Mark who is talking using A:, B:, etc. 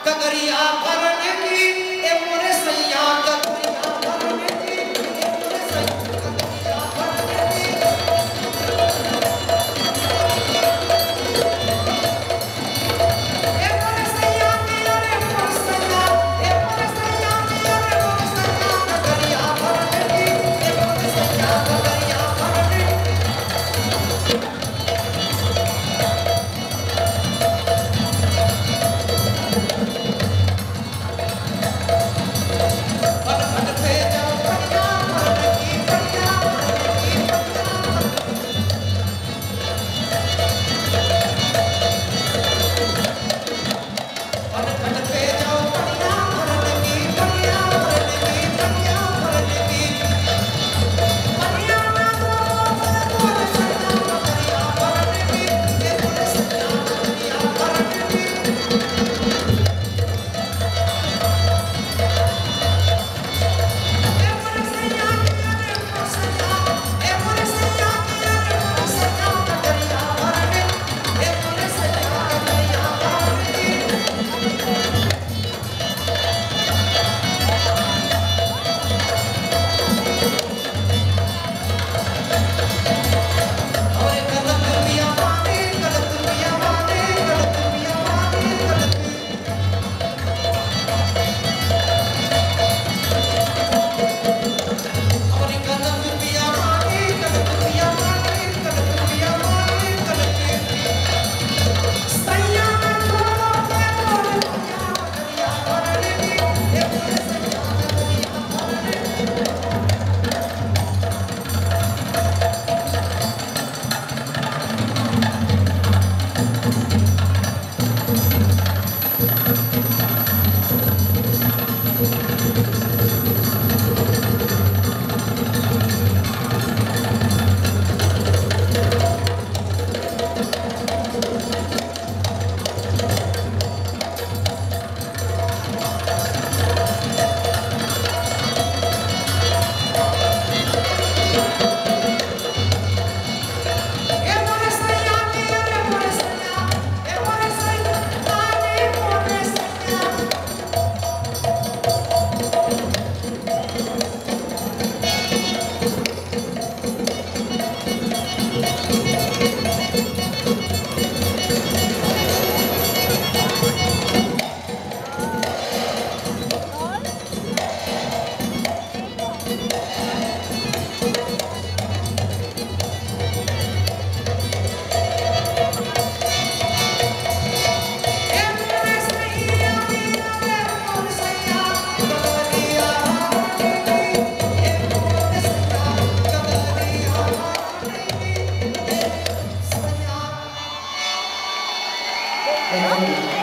A: कगरिया भरने की ए मोरे सैया कगरिया भरने की ए मोरे सैया कगरिया भरने की ए मोरे सैया मेरे मोरे सैया ए मोरे सैया मेरे मोरे सैया कगरिया भरने की ए मोरे सैया कगरिया भरने की
B: Thank you.